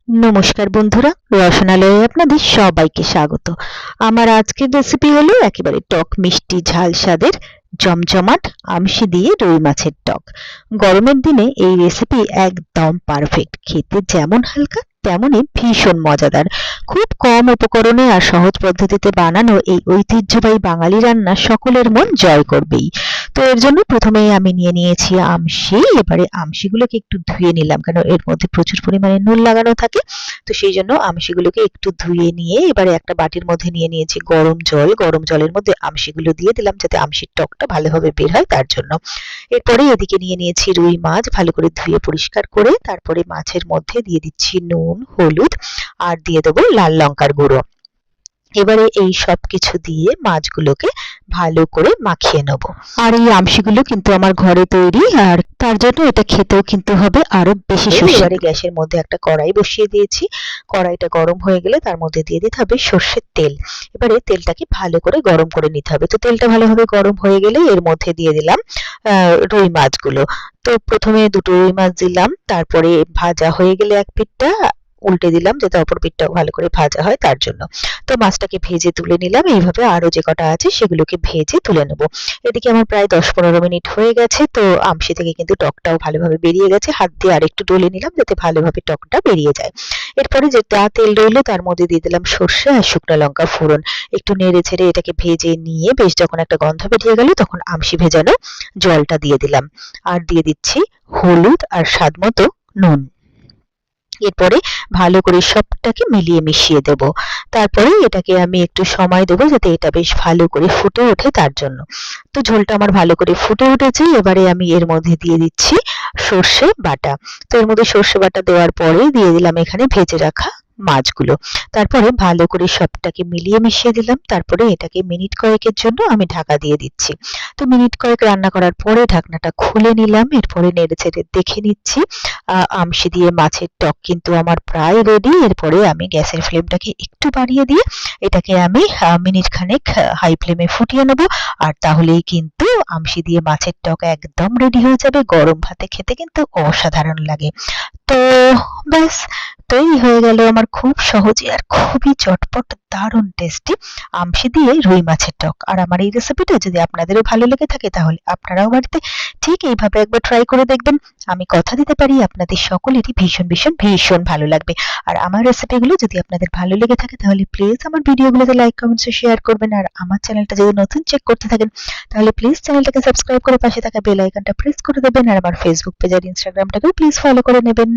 নমস্কার বন্ধুরা, রসনালয়ে আপনাদের সবাইকে স্বাগত। আমার আজকের রেসিপি হলো একেবারে টক মিষ্টি ঝাল স্বাদের জমজমাট আমশি দিয়ে রুই মাছের টক। গরমের দিনে এই রেসিপি একদম পারফেক্ট, খেতে যেমন হালকা তেমনই ভীষণ মজাদার। খুব কম উপকরণে আর সহজ পদ্ধতিতে বানানো এই ঐতিহ্যবাহী বাঙালি রান্না সকলের মন জয় করবেই। তো এর জন্য প্রথমেই আমি নিয়ে নিয়েছি আমশি। এবারে আমশিগুলোকে একটু ধুয়ে নিলাম, কারণ এর মধ্যে প্রচুর পরিমাণে নুন লাগানো থাকে। তো সেই জন্য আমশিগুলোকে একটু ধুয়ে নিয়ে এবারে একটা বাটির মধ্যে নিয়ে নিয়েছি গরম জল। গরম জলের মধ্যে আমশিগুলো দিয়ে দিলাম যাতে আমশির টকটা ভালোভাবে বের হয় তার জন্য। এরপরে এদিকে নিয়ে নিয়েছি রুই মাছ, ভালো করে ধুয়ে পরিষ্কার করে। তারপরে মাছের মধ্যে দিয়ে দিচ্ছি নুন, হলুদ আর দিয়ে দেবো লাল লঙ্কার গুঁড়ো। এবারে এই সব কিছু দিয়ে মাছগুলোকে ভালো করে মাখিয়ে নেব। আর এই আমশিগুলো কিন্তু আমার ঘরে তৈরি, আর তার জন্য এটা খেতেও কিন্তু হবে আরো বেশি সুস্বাদু। এবারে গ্যাসের মধ্যে একটা কড়াই বসিয়ে দিয়েছি। কড়াইটা গরম হয়ে গেলে তার মধ্যে দিয়ে দিতে হবে সর্ষের তেল। এবারে তেলটাকে ভালো করে গরম করে নিতে হবে। তো তেলটা ভালোভাবে গরম হয়ে গেলে এর মধ্যে দিয়ে দিলাম রুই মাছগুলো। তো প্রথমে দুটো রুই মাছ দিলাম, তারপরে ভাজা হয়ে গেলে এক পিঠটা উল্টে দিলাম যাতে অপর পিঠটাও ভালো করে ভাজা হয় তার জন্য। তো মাছটাকে ভেজে তুলে নিলাম। এইভাবে আরো যে কটা আছে সেগুলোকে ভেজে তুলে নেব। এদিকে আমার প্রায় 10-15 মিনিট হয়ে গেছে। তো আমশি থেকে কিন্তু টকটাও ভালোভাবে বেরিয়ে গেছে। হাত দিয়ে আরেকটু ডলে নিলাম যাতে ভালোভাবে টকটা বেরিয়ে যায়। এরপরে যে তেল রইলো তার মধ্যে দিয়ে দিলাম সর্ষে আর শুকনো লঙ্কা ফোড়ন। একটু নেড়ে ছেড়ে এটাকে ভেজে নিয়ে বেশ যখন একটা গন্ধ বেরিয়ে গেল তখন আমশি ভেজানো জলটা দিয়ে দিলাম। আর দিয়ে দিচ্ছি হলুদ আর স্বাদমতো নুন। এরপরে ভালো করে সবটাকে মিলিয়ে মিশিয়ে দেব। তারপরে এটাকে আমি একটু সময় দেবো যাতে এটা বেশ ভালো করে ফুটে ওঠে তার জন্য। তো ঝোলটা আমার ভালো করে ফুটে উঠেছে। এবারে আমি এর মধ্যে দিয়ে দিচ্ছি সর্ষে বাটা। তো এর মধ্যে সর্ষে বাটা দেওয়ার পরে দিয়ে দিলাম এখানে ভেজে রাখা মাছগুলো। তারপরে ভালো করে সবটাকে মিলিয়ে মিশিয়ে দিলাম। তারপরে এটাকে মিনিট কয়েকের জন্য আমি ঢাকা দিয়ে দিচ্ছি। তো মিনিট কয়েক রান্না করার পরে ঢাকনাটা খুলে নিলাম। এরপরে নেড়ে চেড়ে দেখে নিচ্ছি আমশি দিয়ে মাছের টক কিন্তু আমার প্রায় রেডি। এরপরে আমি গ্যাসের ফ্লেমটাকে একটু বাড়িয়ে দিয়ে এটাকে আমি মিনিট খানেক হাই ফ্লেমে ফুটিয়ে নেব। আর তাহলেই কিন্তু আমশি দিয়ে মাছের টক একদম রেডি হয়ে যাবে। গরম ভাতে খেতে কিন্তু অসাধারণ লাগে। তো ব্যাস, তৈরি হয়ে গেল আমার খুব সহজে আর খুবই চটপট দারুণ টেস্টি আমশি দিয়ে রুই মাছের টক। আর আমার এই রেসিপিটা যদি আপনাদেরও ভালো লেগে থাকে তাহলে আপনারাও বাড়িতে ঠিক এইভাবে একবার ট্রাই করে দেখবেন। আমি কথা দিতে পারি আপনাদের সকলেরই ভীষণ ভীষণ ভীষণ ভালো লাগবে। আর আমার রেসিপিগুলো যদি আপনাদের ভালো লেগে থাকে তাহলে প্লিজ আমার ভিডিওগুলোতে লাইক, কমেন্টস ও শেয়ার করবেন। আর আমার চ্যানেলটা যদি নতুন চেক করতে থাকেন তাহলে প্লিজ চ্যানেলটাকে সাবস্ক্রাইব করে পাশে থাকা বেল আইকনটা প্রেস করে দেবেন। আর আমার ফেসবুক পেজ আর ইনস্টাগ্রামটাকেও প্লিজ ফলো করে নেবেন।